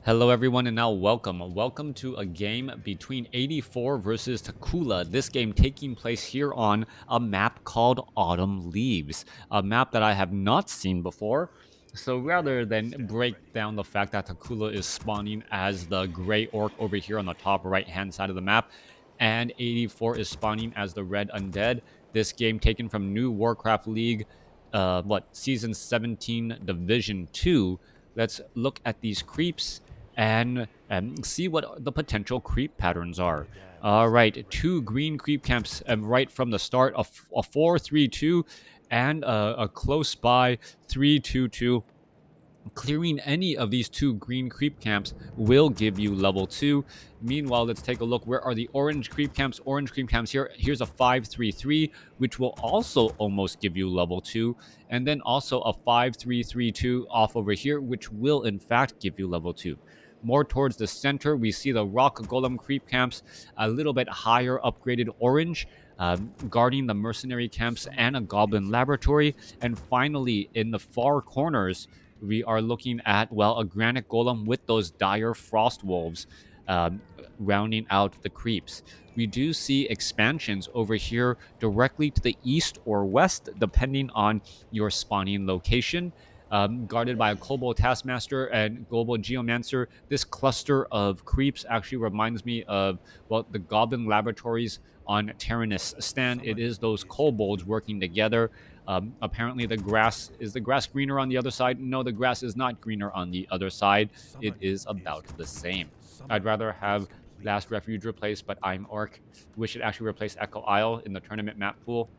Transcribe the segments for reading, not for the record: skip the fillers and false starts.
Hello everyone and now welcome to a game between Eightyfour versus Takulla. This game taking place here on a map called Autumn Leaves, a map that I have not seen before. So rather than break down the fact that Takulla is spawning as the gray orc over here on the top right hand side of the map, and Eightyfour is spawning as the red undead, this game taken from New WarCraft League, season 17 Division 2. Let's look at these creeps and see what the potential creep patterns are. All right, two green creep camps right from the start, a 4-3-2 and a close by 3-2-2. Clearing any of these two green creep camps will give you level 2. Meanwhile, let's take a look. Where are the orange creep camps? Orange creep camps here. Here's a 5-3-3, which will also almost give you level 2. And then also a 5-3-3-2 off over here, which will in fact give you level 2. More towards the center, we see the rock golem creep camps, a little bit higher upgraded orange, guarding the mercenary camps and a goblin laboratory. And finally, in the far corners, we are looking at, well, a granite golem with those dire frost wolves rounding out the creeps. We do see expansions over here directly to the east or west, depending on your spawning location. Guarded by a Kobold Taskmaster and Global Geomancer. This cluster of creeps actually reminds me of, well, the Goblin Laboratories on Tyrannus Stand. It is those kobolds working together. Apparently, the grass greener on the other side? No, the grass is not greener on the other side. It is about the same. I'd rather have Last Refuge replaced, but I'm Orc. We should actually replace Echo Isle in the tournament map pool.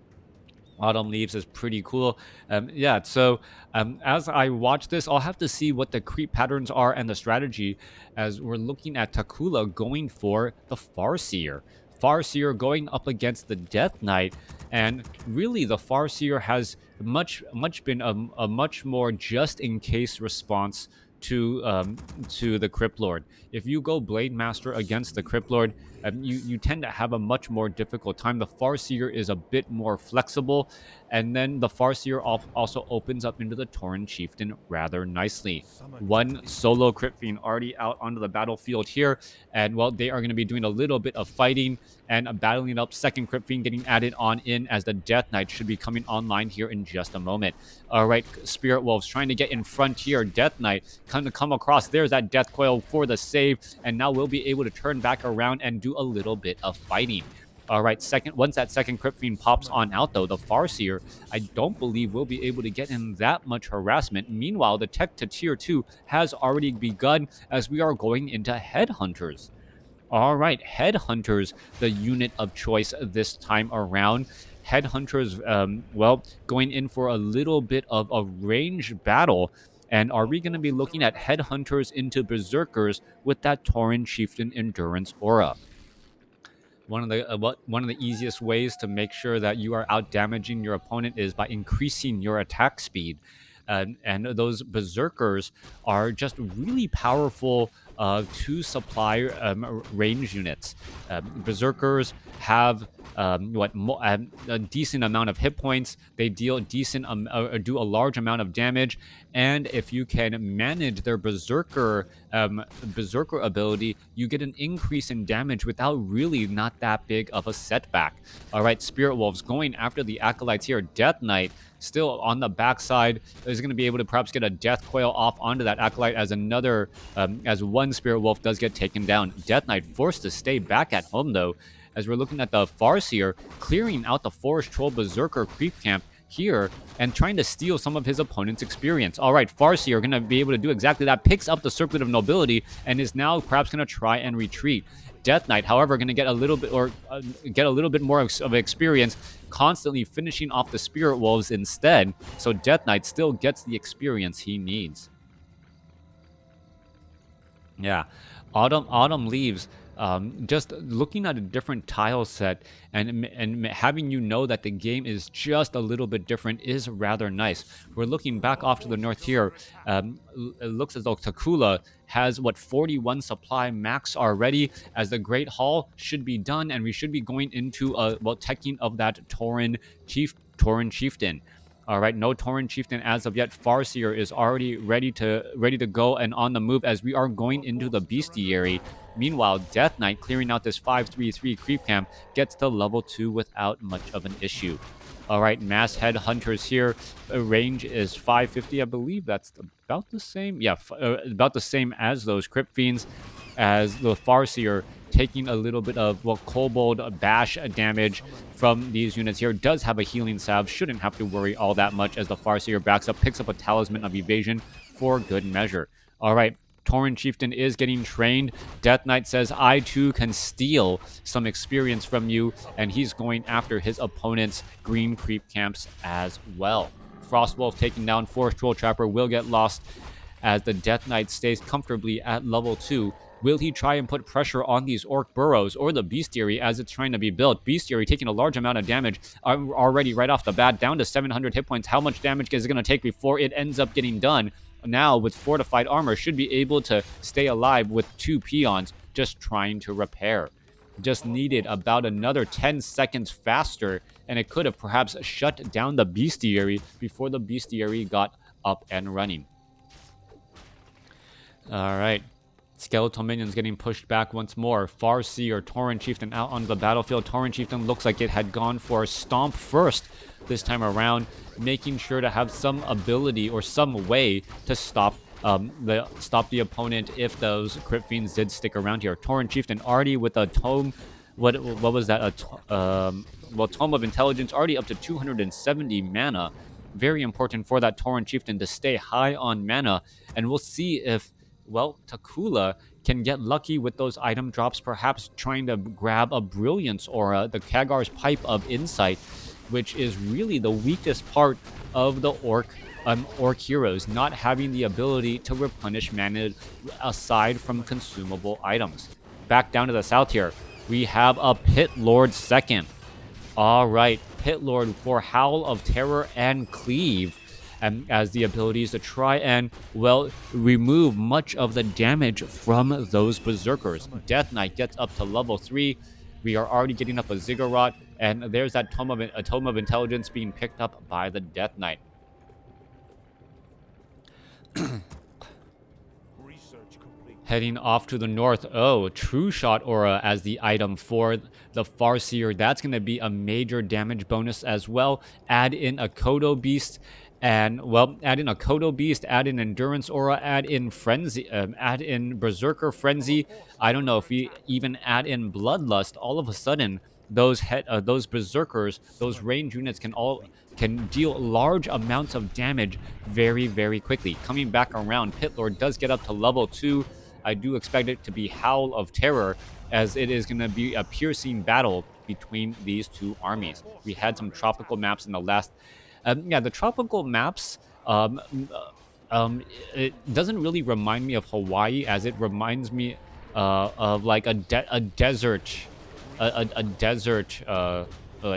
Autumn Leaves is pretty cool. As I watch this, I'll have to see what the creep patterns are and the strategy, as we're looking at Takulla going for the Farseer. Farseer going up against the Death Knight, and really the Farseer has much been a much more just in case response to the Crypt Lord. If you go Blade Master against the Crypt Lord, you tend to have a much more difficult time. The Farseer is a bit more flexible, and then the Farseer also opens up into the Tauren Chieftain rather nicely. One solo Crypt Fiend already out onto the battlefield here, and well, they are going to be doing a little bit of fighting and battling up. Second Crypt Fiend getting added on in as the Death Knight should be coming online here in just a moment. All right, Spirit Wolves trying to get in front here. Death Knight kind of come across. There's that Death Coil for the save, and now we'll be able to turn back around and do a little bit of fighting. All right, once that second Crypt Fiend pops on out, though, the Farseer, I don't believe we'll be able to get in that much harassment. Meanwhile, the tech to tier 2 has already begun as we are going into Headhunters. All right, Headhunters, the unit of choice this time around. Headhunters, going in for a little bit of a range battle. And are we going to be looking at Headhunters into Berserkers with that Tauren Chieftain Endurance aura? One of the easiest ways to make sure that you are out damaging your opponent is by increasing your attack speed. And those Berserkers are just really powerful to supply range units. Berserkers have a decent amount of hit points. They deal do a large amount of damage, and if you can manage their berserker ability, you get an increase in damage without really not that big of a setback. All right, Spirit Wolves going after the acolytes here. Death Knight still on the backside is going to be able to perhaps get a death coil off onto that acolyte as one Spirit Wolf does get taken down. Death Knight forced to stay back at home, though, as we're looking at the Farseer clearing out the Forest Troll Berserker creep camp here and trying to steal some of his opponent's experience. All right, Farseer going to be able to do exactly that. Picks up the Circlet of Nobility and is now perhaps going to try and retreat. Death Knight, however, going to get a little bit more of experience, constantly finishing off the Spirit Wolves instead. So Death Knight still gets the experience he needs. Yeah, Autumn Leaves. Just looking at a different tile set and having you know that the game is just a little bit different is rather nice. We're looking back off to the north here. It looks as though Takulla has 41 supply max already, as the Great Hall should be done, and we should be going into teching of that Tauren Chieftain. All right, no Tauren Chieftain as of yet. Farseer is already ready to go and on the move as we are going into the Bestiary. Meanwhile, Death Knight clearing out this 5-3-3 creep camp gets to level 2 without much of an issue. All right, Mass Head Hunters here. Range is 550, I believe. That's about the same. Yeah, about the same as those Crypt Fiends, as the Farseer taking a little bit of, well, Kobold bash damage from these units here. Does have a healing salve. Shouldn't have to worry all that much as the Farseer backs up, picks up a Talisman of Evasion for good measure. All right, Tauren Chieftain is getting trained. Death Knight says, I too can steal some experience from you, and he's going after his opponent's green creep camps as well. Frostwolf taking down Forest Troll Trapper will get lost as the Death Knight stays comfortably at level 2. Will he try and put pressure on these Orc Burrows or the Bestiary as it's trying to be built? Bestiary taking a large amount of damage already right off the bat, down to 700 hit points. How much damage is it going to take before it ends up getting done? Now, with fortified armor, should be able to stay alive with 2 peons just trying to repair. Just needed about another 10 seconds faster, and it could have perhaps shut down the Bestiary before the Bestiary got up and running. All right. Skeletal minions getting pushed back once more. Farseer, Tauren Chieftain out on the battlefield. Tauren Chieftain looks like it had gone for a stomp first this time around, making sure to have some ability or some way to stop the opponent if those Crypt Fiends did stick around here. Tauren Chieftain already with a tome. What was that? Tome of Intelligence already up to 270 mana. Very important for that Tauren Chieftain to stay high on mana, and we'll see if, well, Takulla can get lucky with those item drops, perhaps trying to grab a Brilliance Aura, the Kagar's Pipe of Insight, which is really the weakest part of the Orc heroes, not having the ability to replenish mana aside from consumable items. Back down to the south here, we have a Pit Lord second. All right, Pit Lord for Howl of Terror and Cleave, as the abilities to try and, well, remove much of the damage from those Berserkers. Death Knight gets up to level 3. We are already getting up a Ziggurat, and there's that Tome of Intelligence being picked up by the Death Knight. Heading off to the north, True Shot Aura as the item for the Farseer. That's going to be a major damage bonus as well. Add in a Kodo Beast, and, well, add in a Kodo Beast, add in Endurance Aura, add in Frenzy, add in Berserker Frenzy. I don't know if we even add in Bloodlust. All of a sudden, those Berserkers, those range units can deal large amounts of damage very, very quickly. Coming back around, Pit Lord does get up to level 2. I do expect it to be Howl of Terror, as it is going to be a piercing battle between these two armies. We had some tropical maps in the last... the tropical maps, it doesn't really remind me of Hawaii, as it reminds me of like a desert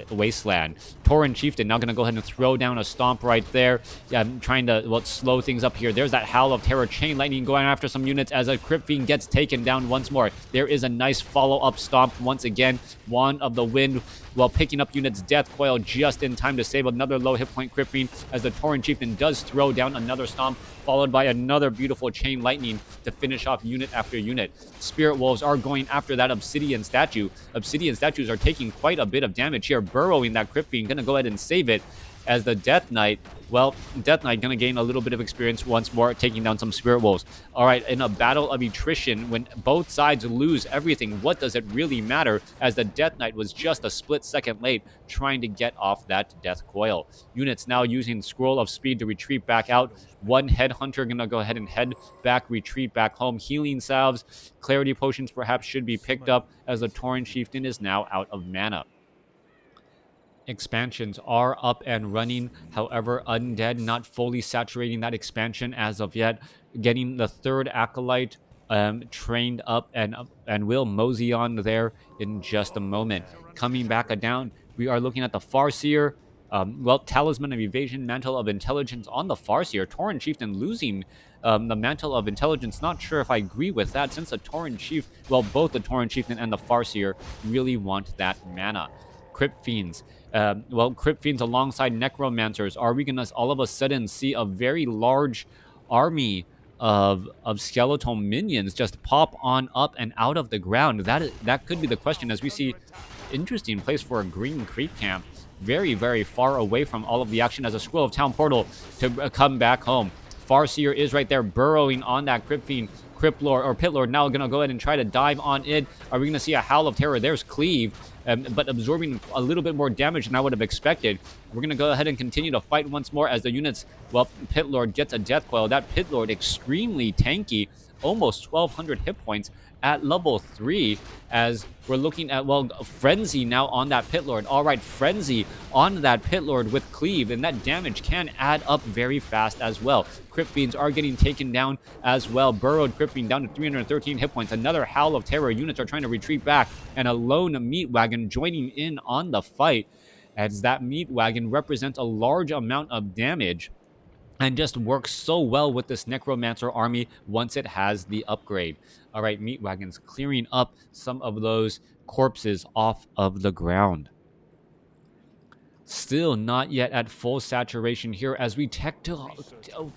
wasteland. Tauren Chieftain now going to go ahead and throw down a stomp right there. Yeah, I'm trying to, well, slow things up here. There's that Howl of Terror, Chain Lightning going after some units as a Crypt Fiend gets taken down once more. There is a nice follow-up stomp once again. Wand of the Wind, while picking up units. Death Coil just in time to save another low hit point Crypt Fiend, as the Tauren Chieftain does throw down another stomp, followed by another beautiful Chain Lightning to finish off unit after unit. Spirit Wolves are going after that Obsidian Statue. Obsidian Statues are taking quite a bit of damage here, burrowing that Crypt Fiend. Gonna go ahead and save it, as the Death Knight, well, Death Knight gonna gain a little bit of experience once more, taking down some Spirit Wolves. All right, in a battle of attrition, when both sides lose everything, what does it really matter, as the Death Knight was just a split second late trying to get off that Death Coil. Units now using Scroll of Speed to retreat back out. One Headhunter gonna go ahead and head back, retreat back home. Healing Salves, Clarity Potions perhaps should be picked up, as the Tauren Chieftain is now out of mana. Expansions are up and running. However, Undead not fully saturating that expansion as of yet. Getting the third Acolyte trained up, and will mosey on there in just a moment. Coming back down, we are looking at the Farseer. Talisman of Evasion, Mantle of Intelligence on the Farseer. Tauren Chieftain losing the Mantle of Intelligence. Not sure if I agree with that, since the Tauren Chief, both the Tauren Chieftain and the Farseer really want that mana. Crypt Fiends. Crypt Fiends alongside Necromancers. Are we going to all of a sudden see a very large army of skeletal minions just pop on up and out of the ground? That could be the question, as we see interesting place for a green creep camp. Very, very far away from all of the action as a Scroll of Town portal to come back home. Farseer is right there burrowing on that Crypt Fiend. Crypt Lord or Pit Lord now going to go ahead and try to dive on it. Are we going to see a Howl of Terror? There's Cleave, but absorbing a little bit more damage than I would have expected. We're going to go ahead and continue to fight once more as the units, Pit Lord gets a Death Coil. That Pit Lord extremely tanky, almost 1,200 hit points at level 3, as we're looking at, Frenzy now on that Pit Lord. All right, Frenzy on that Pit Lord with Cleave, and that damage can add up very fast as well. Crypt Fiends are getting taken down as well. Burrowed Crypt Fiend down to 313 hit points. Another Howl of Terror. Units are trying to retreat back, and a lone Meat Wagon joining in on the fight, as that Meat Wagon represents a large amount of damage and just works so well with this Necromancer army once it has the upgrade. All right, Meat Wagons clearing up some of those corpses off of the ground. Still not yet at full saturation here as we tech to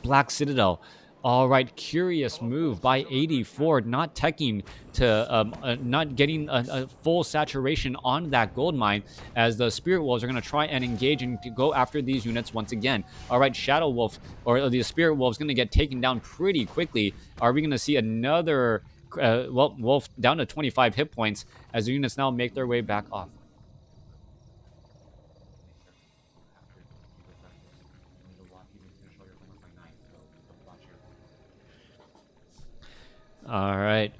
Black Citadel. All right, curious move by Eightyfour, not teching to, not getting a full saturation on that gold mine, as the Spirit Wolves are going to try and engage and go after these units once again. All right, Shadow Wolf, or the Spirit Wolf, is going to get taken down pretty quickly. Are we going to see another, Wolf down to 25 hit points as the units now make their way back off? All right.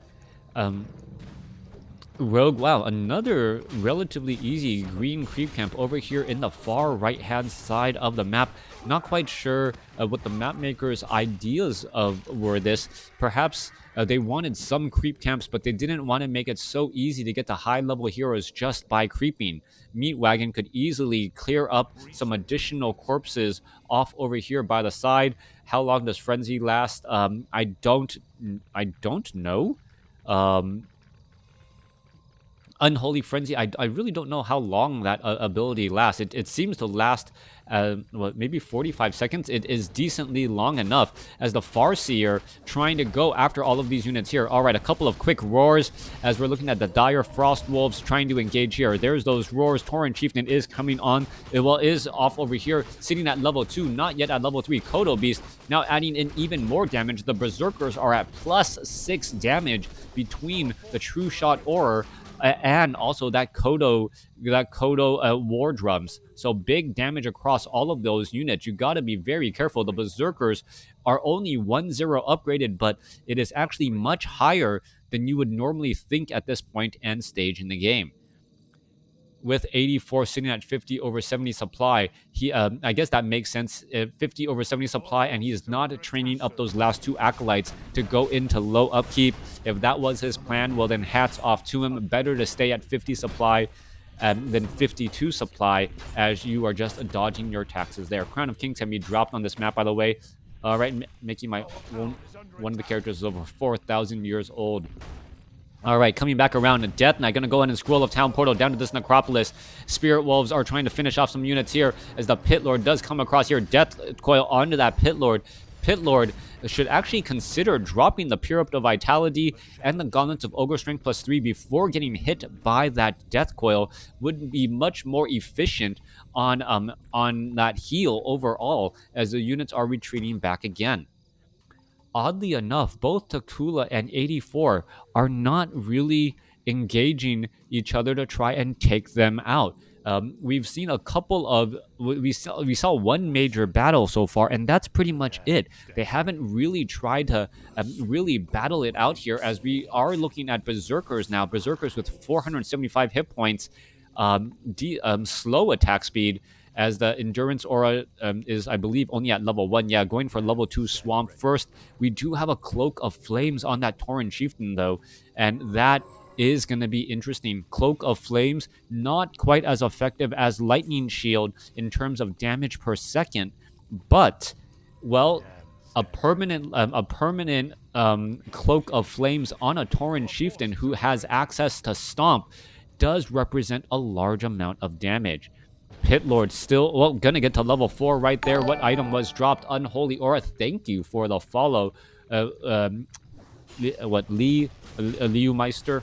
Rogue, wow, another relatively easy green creep camp over here in the far right-hand side of the map. Not quite sure what the map makers' ideas were this. Perhaps they wanted some creep camps, but they didn't want to make it so easy to get to high-level heroes just by creeping. Meat Wagon could easily clear up some additional corpses off over here by the side. How long does Frenzy last? I don't know. Unholy Frenzy, I really don't know how long that ability lasts. It seems to last, maybe 45 seconds. It is decently long enough, as the Farseer trying to go after all of these units here. All right, a couple of quick roars as we're looking at the Dire Frost Wolves trying to engage here. There's those roars. Tauren Chieftain is coming on. It is off over here, sitting at level 2, not yet at level 3. Kodo Beast now adding in even more damage. The Berserkers are at +6 damage between the True Shot Aura and also that Kodo war drums. So big damage across all of those units. You got to be very careful. The Berserkers are only 1-0 upgraded, but it is actually much higher than you would normally think at this point and stage in the game. With Eightyfour sitting at 50 over 70 supply, I guess that makes sense. 50 over 70 supply, and he is not training up those last 2 acolytes to go into low upkeep. If that was his plan, well, then hats off to him. Better to stay at 50 supply than 52 supply, as you are just dodging your taxes there. Crown of Kings can be dropped on this map, by the way. All right, making my one of the characters is over 4,000 years old. All right, coming back around to Death Knight. Going to go ahead and Scroll of Town portal down to this Necropolis. Spirit Wolves are trying to finish off some units here as the Pit Lord does come across here. Death Coil onto that Pit Lord. Pit Lord should actually consider dropping the Pure Up to Vitality and the Gauntlets of Ogre Strength +3 before getting hit by that Death Coil. Would be much more efficient on that heal overall, as the units are retreating back again. Oddly enough, both Takulla and Eightyfour are not really engaging each other to try and take them out. We've seen a couple of we saw one major battle so far, and that's pretty much it. They haven't really tried to really battle it out here, as we are looking at Berserkers now. Berserkers with 475 hit points, slow attack speed, as the Endurance Aura is, I believe, only at level 1. Yeah, going for level 2 Swamp first. We do have a Cloak of Flames on that Tauren Chieftain, though, and that is going to be interesting. Cloak of Flames, not quite as effective as Lightning Shield in terms of damage per second, but, well, a permanent Cloak of Flames on a Tauren Chieftain who has access to Stomp does represent a large amount of damage. Pit Lord still, well, gonna get to level 4 right there. What item was dropped? Unholy Aura. Thank you for the follow. Liu Meister?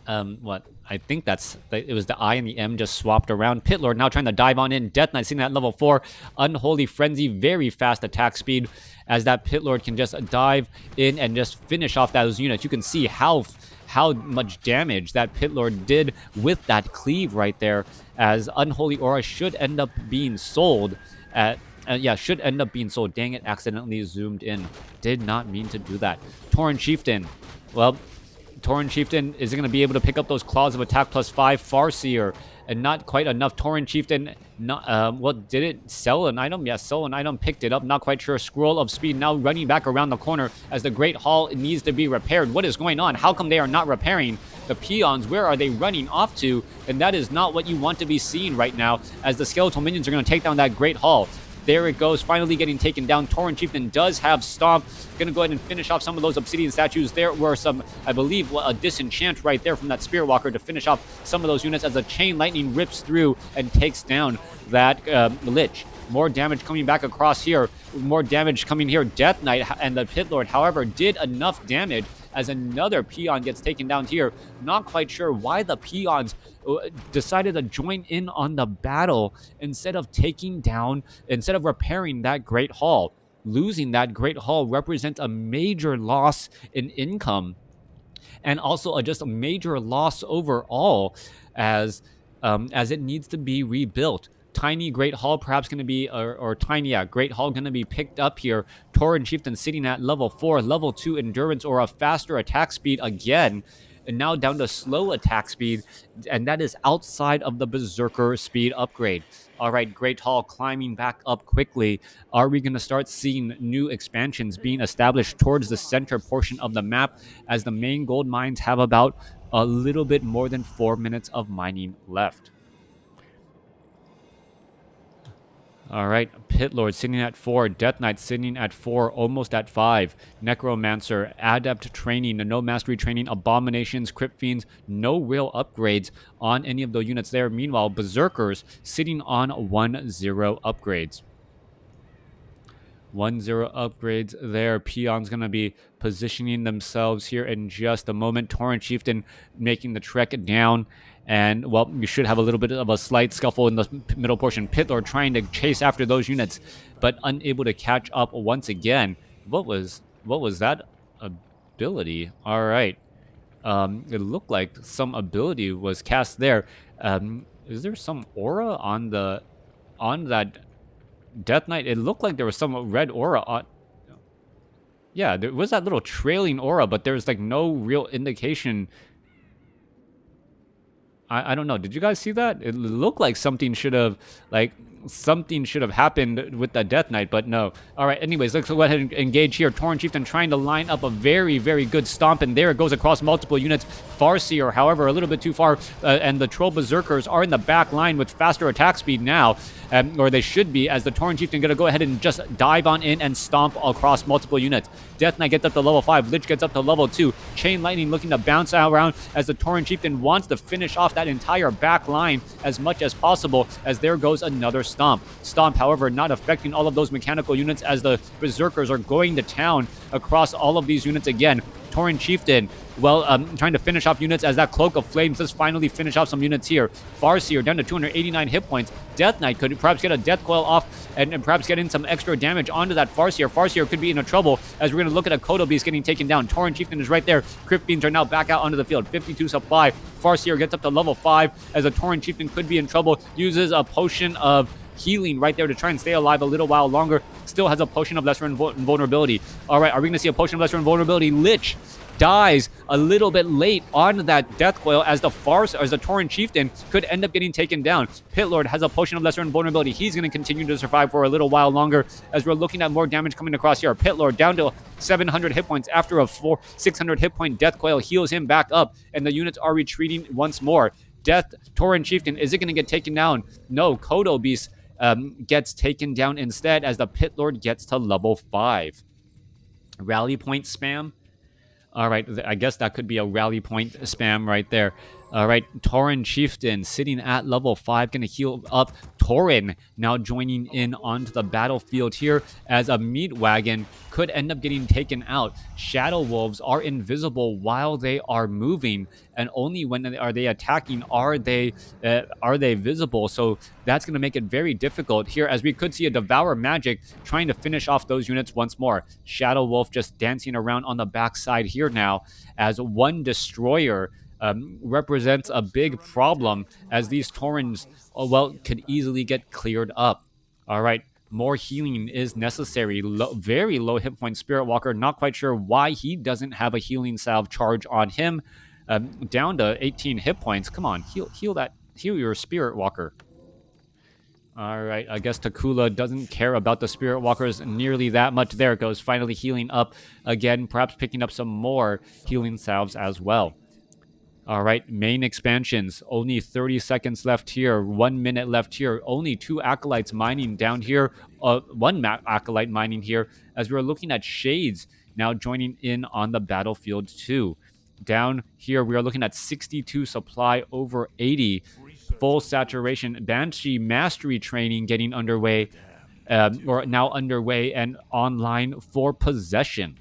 What? I think it was the I and the M just swapped around. Pit Lord now trying to dive on in. Death Knight sitting at level 4. Unholy Frenzy, very fast attack speed as that Pit Lord can just dive in and just finish off those units. You can see how much damage that Pit Lord did with that cleave right there, as Unholy Aura should end up being sold at should end up being sold. Dang it, accidentally zoomed in. Did not mean to do that. Tauren Chieftain. Well, Tauren Chieftain is going to be able to pick up those claws of attack +5. Farseer, and not quite enough. Tauren Chieftain, did it sell an item? Yes, sell an item, picked it up, not quite sure. Scroll of Speed now running back around the corner as the Great Hall needs to be repaired. What is going on? How come they are not repairing the peons? Where are they running off to? And that is not what you want to be seeing right now, as the skeletal minions are going to take down that Great Hall. There it goes, finally getting taken down. Tauren Chieftain does have Stomp. Going to go ahead and finish off some of those obsidian statues. There were some, I believe, a disenchant right there from that Spirit Walker to finish off some of those units as the Chain Lightning rips through and takes down that Lich. More damage coming back across here. More damage coming here. Death Knight and the Pit Lord, however, did enough damage as another peon gets taken down here. Not quite sure why the peons decided to join in on the battle instead of repairing that Great Hall. Losing that Great Hall represents a major loss in income, and also just a major loss overall, as it needs to be rebuilt. Tiny Great Hall perhaps going to be, Great Hall going to be picked up here. Tauren Chieftain sitting at level 4, level 2 endurance or a faster attack speed again, and now down to slow attack speed, and that is outside of the Berserker speed upgrade. All right, Great Hall climbing back up quickly. Are we going to start seeing new expansions being established towards the center portion of the map, as the main gold mines have about a little bit more than 4 minutes of mining left? All right, Pit Lord sitting at 4, Death Knight sitting at 4, almost at 5. Necromancer, Adept training, no mastery training, Abominations, Crypt Fiends, no real upgrades on any of those units there. Meanwhile, Berserkers sitting on 1-0 upgrades. 1-0 upgrades there. Peon's going to be positioning themselves here in just a moment. Tauren Chieftain making the trek down. And, well, you should have a little bit of a slight scuffle in the middle portion. Pit Lord trying to chase after those units, but unable to catch up once again. What was that ability? All right. It looked like some ability was cast there. Is there some aura on that Death Knight? It looked like there was some red aura on. Yeah, there was that little trailing aura, but there's like no real indication. I don't know. Did you guys see that? It looked like something should have happened with the Death Knight, but no. All right, anyways, let's go ahead and engage here. Tauren Chieftain trying to line up a very, very good stomp, and there it goes across multiple units. Farseer, however, a little bit too far, and the Troll Berserkers are in the back line with faster attack speed now, or they should be, as the Tauren Chieftain going to go ahead and just dive on in and stomp across multiple units. Death Knight gets up to level 5. Lich gets up to level 2. Chain Lightning looking to bounce around as the Tauren Chieftain wants to finish off that entire back line as much as possible, as there goes another Stomp. Stomp, however, not affecting all of those mechanical units, as the Berserkers are going to town across all of these units again. Tauren Chieftain, well, trying to finish off units as that Cloak of Flames does finally finish off some units here. Farseer down to 289 hit points. Death Knight could perhaps get a Death Coil off and perhaps get in some extra damage onto that Farseer. Farseer could be in a trouble, as we're going to look at a Kodo Beast getting taken down. Tauren Chieftain is right there. Crypt Fiends are now back out onto the field. 52 supply. Farseer gets up to level 5, as a Tauren Chieftain could be in trouble. Uses a potion of healing right there to try and stay alive a little while longer. Still has a potion of lesser invulnerability. All right, are we going to see a potion of lesser invulnerability? Lich dies a little bit late on that Death Coil, as the Tauren Chieftain could end up getting taken down. Pit Lord has a potion of lesser invulnerability. He's going to continue to survive for a little while longer, as we're looking at more damage coming across here. Pit Lord down to 700 hit points after a 600 hit point Death Coil heals him back up, and the units are retreating once more. Tauren Chieftain, is it going to get taken down? No, Kodo Beast gets taken down instead, as the Pit Lord gets to level 5. Rally point spam. All right, I guess that could be a rally point spam right there. All right, Tauren Chieftain sitting at level 5, going to heal up. Tauren now joining in onto the battlefield here as a meat wagon could end up getting taken out. Shadow Wolves are invisible while they are moving, and only when are they attacking are they visible. So that's going to make it very difficult here, as we could see a Devour Magic trying to finish off those units once more. Shadow Wolf just dancing around on the backside here now as one Destroyer represents a big problem, as these Taurens, well, could easily get cleared up. All right, more healing is necessary. Very low hit point Spirit Walker. Not quite sure why he doesn't have a healing salve charge on him. Down to 18 hit points. Come on, heal your Spirit Walker. All right, I guess Takulla doesn't care about the Spirit Walkers nearly that much. There it goes, finally healing up again, perhaps picking up some more healing salves as well. All right, main expansions. Only 30 seconds left here. 1 minute left here. Only 2 acolytes mining down here. One acolyte mining here. As we're looking at Shades now joining in on the battlefield too. Down here, we are looking at 62 supply over 80. Full saturation. Banshee mastery training getting underway, or now underway and online for possession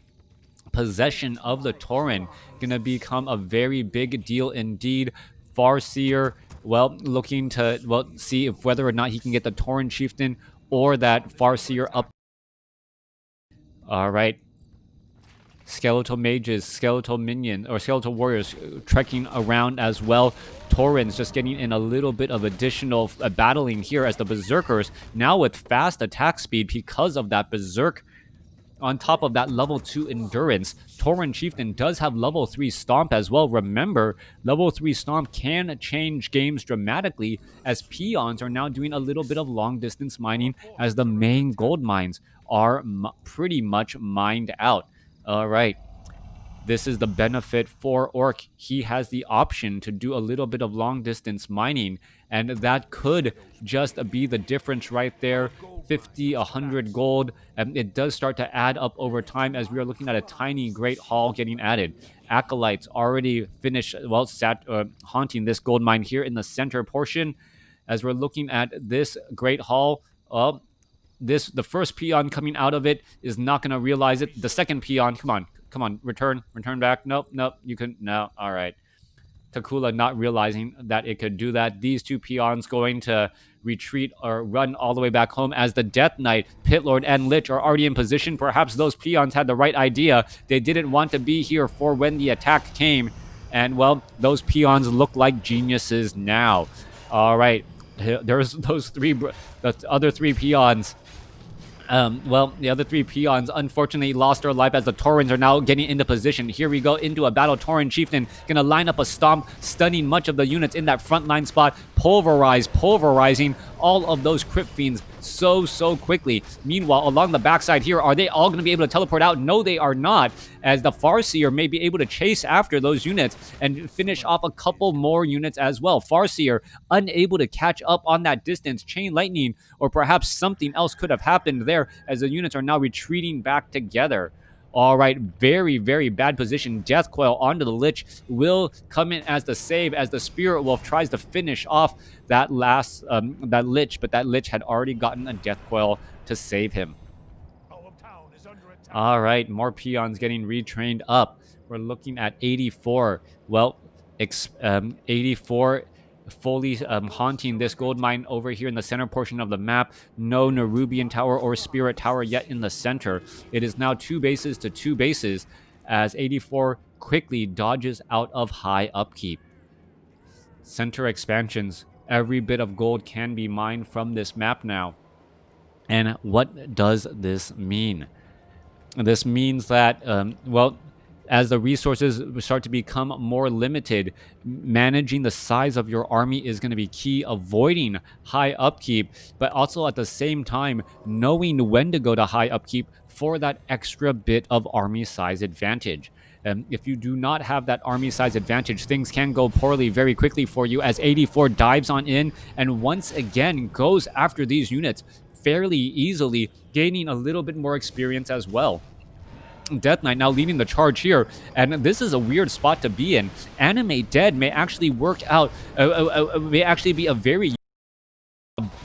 of the Tauren gonna become a very big deal indeed. Farseer, well, looking to see if whether or not he can get the Tauren Chieftain or that Farseer up. All right. Skeletal mages, skeletal minion, or skeletal warriors trekking around as well. Taurens just getting in a little bit of additional battling here, as the Berserkers now with fast attack speed because of that Berserk. On top of that level 2 endurance, Tauren Chieftain does have level 3 Stomp as well. Remember, level 3 Stomp can change games dramatically, as peons are now doing a little bit of long distance mining, as the main gold mines are pretty much mined out. All right. This is the benefit for Orc. He has the option to do a little bit of long distance mining, and that could just be the difference right there. 50, 100 gold. And it does start to add up over time, as we are looking at a tiny Great Hall getting added. Acolytes already finished, well, haunting this gold mine here in the center portion. As we're looking at this Great Hall, the first peon coming out of it is not going to realize it. The second peon, come on, return back. Nope, you can, no, all right. Takulla not realizing that it could do that. These 2 peons going to retreat or run all the way back home, as the Death Knight, Pitlord, and Lich are already in position. Perhaps those peons had the right idea. They didn't want to be here for when the attack came. And, well, those peons look like geniuses now. All right. There's the other 3 peons. Well, the other 3 peons unfortunately lost their life, as the Taurens are now getting into position. Here we go into a battle. Tauren Chieftain gonna line up a stomp, stunning much of the units in that front line spot. Pulverizing all of those Crypt Fiends so quickly. Meanwhile, along the backside here, are they all going to be able to teleport out? No, they are not, as the Farseer may be able to chase after those units and finish off a couple more units as well. Farseer unable to catch up on that distance. Chain Lightning, or perhaps something else could have happened there, as the units are now retreating back together. All right, very bad position. Death Coil onto the Lich will come in as the save, as the Spirit Wolf tries to finish off that last that Lich, but that Lich had already gotten a Death Coil to save him. All right, more peons getting retrained up. We're looking at Eightyfour. Well, Eightyfour fully haunting this gold mine over here in the center portion of the map. No Nerubian Tower or Spirit Tower yet in the center. It is now 2 bases to 2 bases, as Eightyfour quickly dodges out of high upkeep. Center expansions. Every bit of gold can be mined from this map now. And what does this mean? This means that, well, as the resources start to become more limited, managing the size of your army is going to be key. Avoiding high upkeep, but also at the same time knowing when to go to high upkeep for that extra bit of army size advantage. If you do not have that army size advantage, things can go poorly very quickly for you, as Eightyfour dives on in and once again goes after these units fairly easily, gaining a little bit more experience as well. Death Knight now leading the charge here, and this is a weird spot to be in. Animate Dead may actually work out, may actually be a very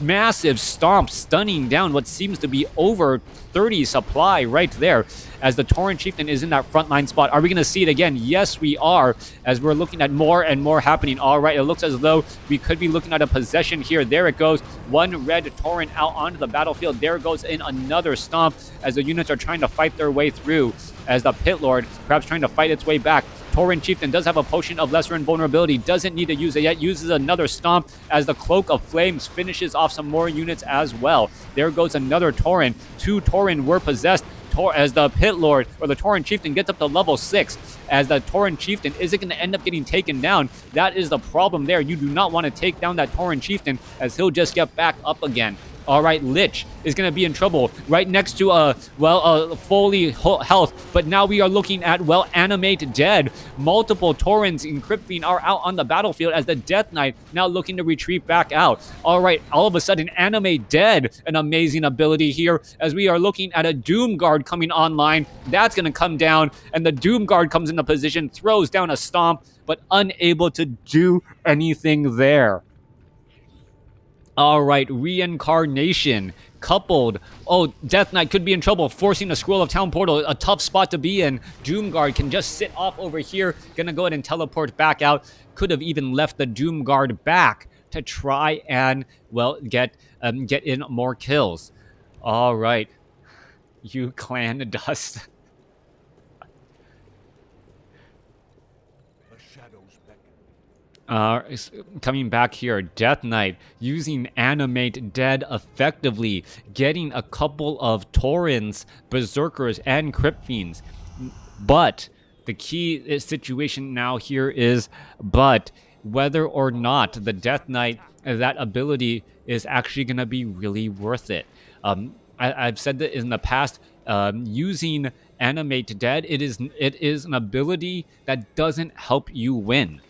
massive stomp, stunning down what seems to be over 30 supply right there as the Tauren Chieftain is in that frontline spot. Are we going to see it again? Yes, we are, as we're looking at more and more happening. All right, it looks as though we could be looking at a possession here. There it goes. One red Tauren out onto the battlefield. There goes in another stomp as the units are trying to fight their way through, as the Pit Lord perhaps trying to fight its way back. Tauren Chieftain does have a potion of lesser invulnerability, doesn't need to use it yet, uses another stomp as the Cloak of Flames finishes off some more units as well. There goes another Tauren. 2 Tauren were possessed as the Pit Lord or the Tauren Chieftain gets up to level 6. As the Tauren Chieftain isn't going to end up getting taken down. That is the problem there. You do not want to take down that Tauren Chieftain as he'll just get back up again. All right, Lich is going to be in trouble right next to, fully health. But now we are looking at, Animate Dead. Multiple Taurens and Crypt Fiend are out on the battlefield as the Death Knight now looking to retreat back out. All right, all of a sudden, Animate Dead, an amazing ability here as we are looking at a Doom Guard coming online. That's going to come down, and the Doom Guard comes into position, throws down a stomp, but unable to do anything there. All right, Reincarnation coupled. Oh, Death Knight could be in trouble, forcing a Scroll of Town Portal, a tough spot to be in. Doomguard can just sit off over here, gonna go ahead and teleport back out. Could have even left the Doomguard back to try and, get in more kills. All right, you Clan Dust. Coming back here, Death Knight using Animate Dead effectively, getting a couple of Taurens, Berserkers, and Crypt Fiends. But the key situation now here is, whether or not the Death Knight, that ability is actually going to be really worth it. I've said that in the past, using Animate Dead, it is an ability that doesn't help you win.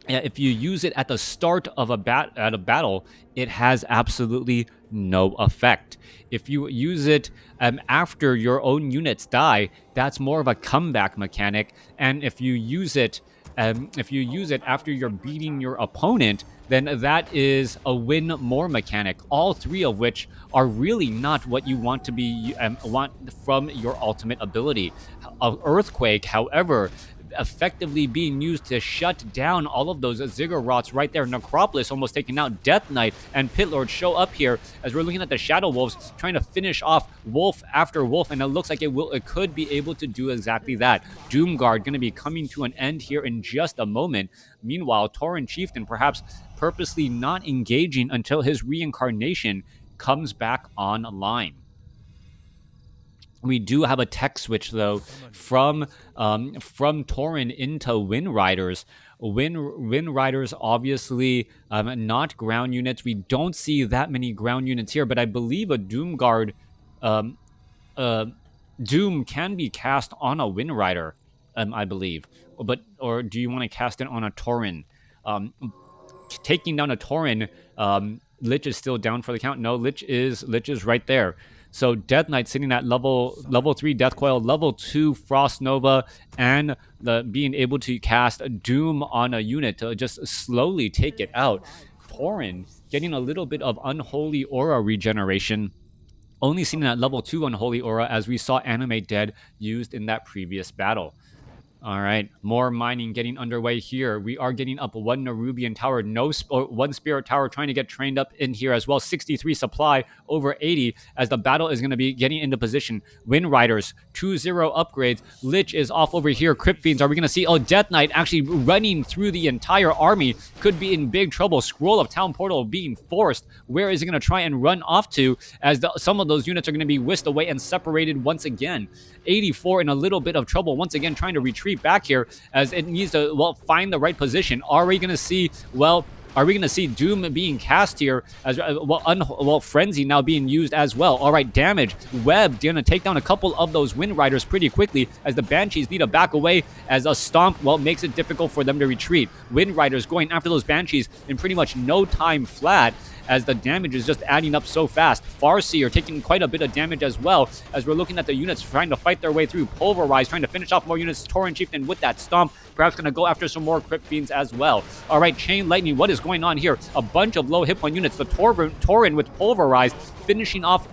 If you use it at the start of a battle, it has absolutely no effect. If you use it after your own units die, that's more of a comeback mechanic. And if you use it after you're beating your opponent, then that is a win more mechanic. All three of which are really not what you want to be want from your ultimate ability. Earthquake, however, effectively being used to shut down all of those Ziggurats right there. Necropolis almost taking out. Death Knight and Pit Lord show up here as we're looking at the Shadow Wolves trying to finish off wolf after wolf, and it looks like it could be able to do exactly that. Doomguard going to be coming to an end here in just a moment. Meanwhile, Tauren Chieftain perhaps purposely not engaging until his reincarnation comes back online. We do have a tech switch, though, from Tauren into Wind Riders. Wind Riders, obviously, not ground units. We don't see that many ground units here, but I believe a Doom Guard, Doom can be cast on a Wind Rider, I believe. Or do you want to cast it on a Tauren? Taking down a Tauren, Lich is still down for the count. No, Lich is right there. So Death Knight sitting at level 3 Death Coil, level 2 Frost Nova, and being able to cast Doom on a unit to just slowly take it out. Tauren getting a little bit of Unholy Aura regeneration, only seen at level 2 Unholy Aura, as we saw Animate Dead used in that previous battle. All right, more mining getting underway here. We are getting up one Nerubian tower, one Spirit tower trying to get trained up in here as well. 63 supply, over 80, as the battle is going to be getting into position. Wind Riders, 2-0 upgrades. Lich is off over here. Crypt Fiends, are we going to see? Oh, Death Knight actually running through the entire army. Could be in big trouble. Scroll of Town Portal being forced. Where is it going to try and run off to, as some of those units are going to be whisked away and separated once again. Eightyfour in a little bit of trouble once again, trying to retreat back here as it needs to, find the right position. Are we going to see, Are we going to see Doom being cast here? As Frenzy now being used as well. All right, damage. Web going to take down a couple of those Wind Riders pretty quickly as the Banshees need to back away as a Stomp, makes it difficult for them to retreat. Wind Riders going after those Banshees in pretty much no time flat as the damage is just adding up so fast. Farseer taking quite a bit of damage as well as we're looking at the units trying to fight their way through. Pulverize trying to finish off more units. Tauren Chieftain with that Stomp, perhaps going to go after some more Crypt Fiends as well. All right, Chain Lightning, what is going on here? A bunch of low hit point units. The Tauren with Pulverize finishing off,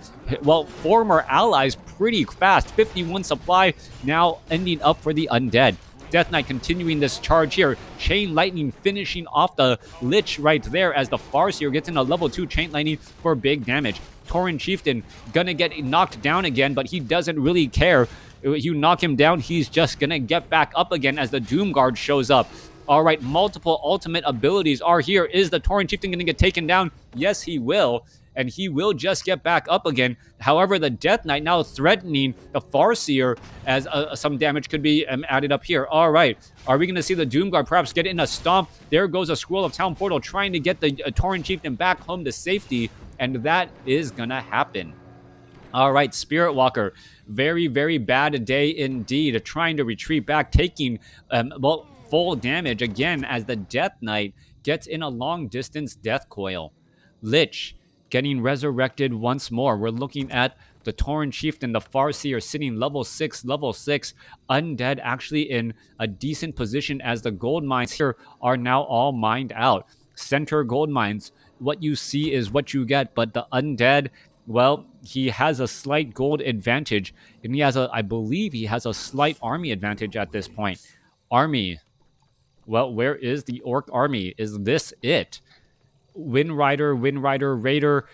former allies pretty fast. 51 supply now ending up for the Undead. Death Knight continuing this charge here. Chain Lightning finishing off the Lich right there as the Farseer gets in a level 2 Chain Lightning for big damage. Tauren Chieftain gonna get knocked down again, but he doesn't really care. You knock him down, he's just gonna get back up again as the Doom Guard shows up. All right, multiple ultimate abilities are here. Is the Tauren Chieftain gonna get taken down? Yes, he will. And he will just get back up again. However, the Death Knight now threatening the Farseer as some damage could be added up here. All right. Are we going to see the Doom Guard perhaps get in a stomp? There goes a Scroll of Town Portal trying to get the Tauren Chieftain back home to safety. And that is going to happen. All right, Spirit Walker. Very, very bad day indeed. Trying to retreat back, taking, full damage again as the Death Knight gets in a long distance death coil. Lich getting resurrected once more. We're looking at the Tauren Chieftain, the Farseer sitting level 6. Undead actually in a decent position as the gold mines here are now all mined out. Center gold mines, what you see is what you get, but the Undead, he has a slight gold advantage, and I believe he has a slight army advantage at this point. Army, where is the Orc army? Is this it? Wind Rider, Raider,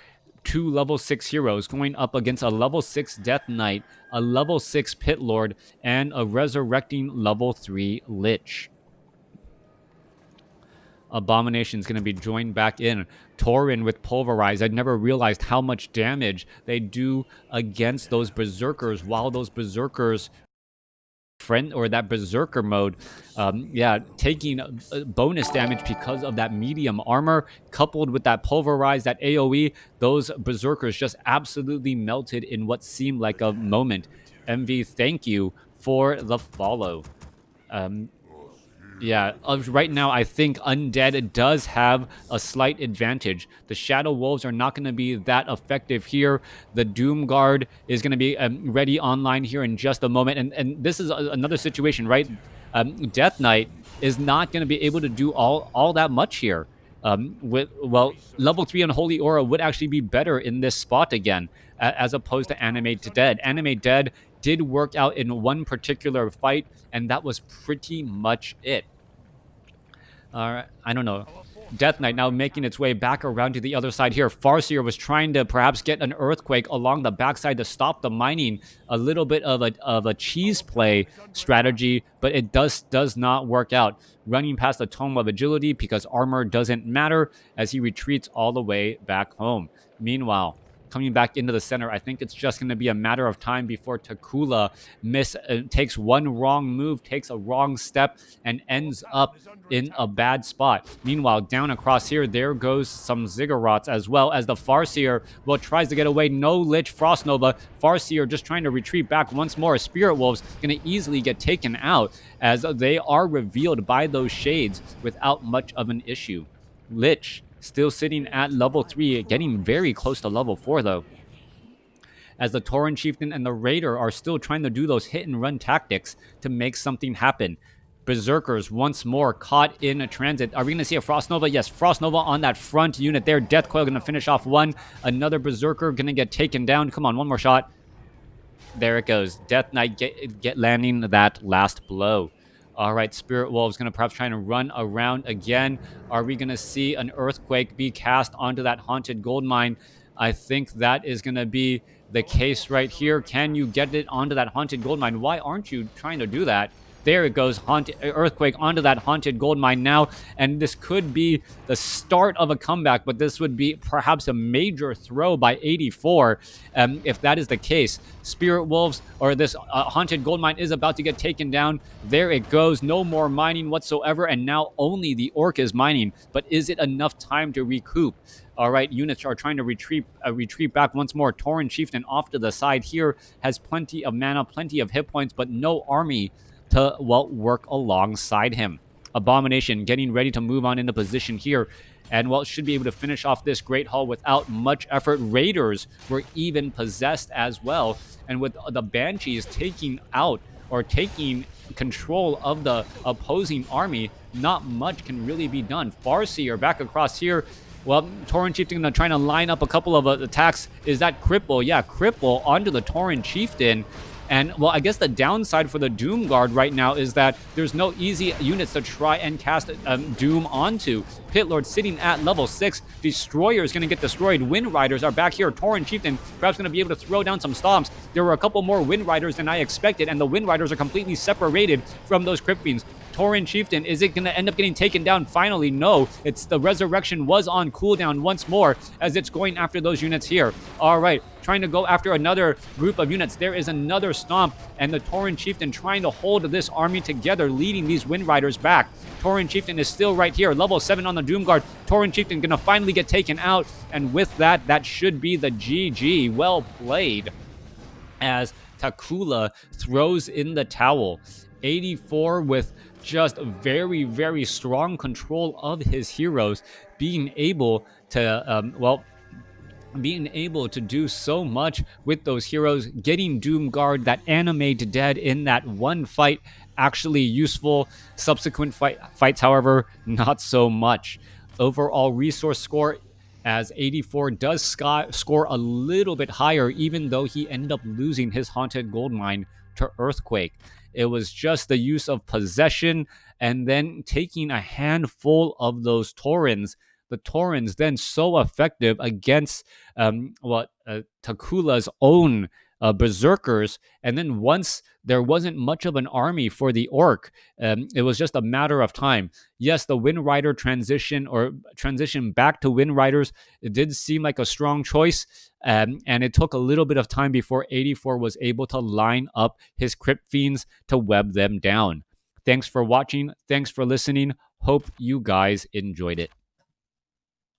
2 level 6 heroes going up against a level 6 Death Knight, a level 6 Pit Lord, and a resurrecting level 3 Lich. Abomination's going to be joined back in. Tauren with Pulverize. I never realized how much damage they do against those Berserkers while those Berserkers that Berserker mode, taking bonus damage because of that medium armor coupled with that Pulverize, that AoE. Those Berserkers just absolutely melted in what seemed like a moment. MV, thank you for the follow. Right now, I think Undead does have a slight advantage. The Shadow Wolves are not going to be that effective here. The Doom Guard is going to be ready online here in just a moment. And this is another situation, right? Death Knight is not going to be able to do all that much here. Level 3 Unholy Aura would actually be better in this spot again, as opposed to Animate Dead. Animate Dead did work out in one particular fight, and that was pretty much it. All right, I don't know. Death Knight now making its way back around to the other side here. Farseer was trying to perhaps get an Earthquake along the backside to stop the mining. A little bit of a cheese play strategy, but it does not work out. Running past the Tome of Agility because armor doesn't matter as he retreats all the way back home. Meanwhile, coming back into the center, I think it's just going to be a matter of time before Takulla takes one wrong move, takes a wrong step, and ends up in a bad spot. Meanwhile, down across here, there goes some Ziggurats as well as the Farseer, tries to get away. No Lich, Frost Nova. Farseer just trying to retreat back once more. Spirit Wolves going to easily get taken out as they are revealed by those shades without much of an issue. Lich still sitting at level 3, getting very close to level 4 though. As the Tauren Chieftain and the Raider are still trying to do those hit and run tactics to make something happen. Berserkers once more caught in a transit. Are we going to see a Frost Nova? Yes, Frost Nova on that front unit there. Death Coil going to finish off one. Another Berserker going to get taken down. Come on, one more shot. There it goes. Death Knight get landing that last blow. All right, Spirit Wolves going to perhaps try to run around again. Are we going to see an Earthquake be cast onto that Haunted Gold Mine? I think that is going to be the case right here. Can you get it onto that Haunted Gold Mine? Why aren't you trying to do that? There it goes, haunted earthquake onto that haunted gold mine now, and this could be the start of a comeback, but this would be perhaps a major throw by Eightyfour if that is the case. Spirit Wolves or this haunted gold mine is about to get taken down. There it goes, no more mining whatsoever, and now only the orc is mining. But is it enough time to recoup? All right, units are trying to retreat back once more. Tauren Chieftain off to the side here has plenty of mana, plenty of hit points, but no army to, well, work alongside him. Abomination getting ready to move on into position here, and, well, should be able to finish off this Great Hall without much effort. Raiders were even possessed as well, and with the Banshees taking out or taking control of the opposing army, not much can really be done. Farseer back across here. Well, Tauren Chieftain trying to line up a couple of attacks. Is that Cripple? Yeah, Cripple onto the Tauren Chieftain. And, well, I guess the downside for the Doom Guard right now is that there's no easy units to try and cast Doom onto. Pit Lord sitting at level 6. Destroyer is going to get destroyed. Wind Riders are back here. Tauren Chieftain perhaps going to be able to throw down some stomps. There were a couple more Wind Riders than I expected, and the Wind Riders are completely separated from those Crypt Fiends. Tauren Chieftain, is it going to end up getting taken down finally? No, it's the Resurrection was on cooldown once more as it's going after those units here. All right, trying to go after another group of units. There is another stomp, and the Tauren Chieftain trying to hold this army together, leading these Wind Riders back. Tauren Chieftain is still right here, level 7 on the Doom Guard. Tauren Chieftain going to finally get taken out, and with that, that should be the GG. Well played, as Takulla throws in the towel. Eightyfour with just very, very strong control of his heroes, being able to, being able to do so much with those heroes, getting Doom Guard, that anime to dead in that one fight, actually useful. Subsequent fights, however, not so much. Overall resource score, as Eightyfour does score a little bit higher, even though he ended up losing his haunted gold mine to Earthquake. It was just the use of possession and then taking a handful of those Taurens. The Taurens then so effective against Takulla's own berserkers, and then once there wasn't much of an army for the orc, it was just a matter of time. Yes, the Wind Rider transition back to Wind Riders, it did seem like a strong choice, and it took a little bit of time before Eightyfour was able to line up his Crypt Fiends to web them down. Thanks for watching. Thanks for listening. Hope you guys enjoyed it.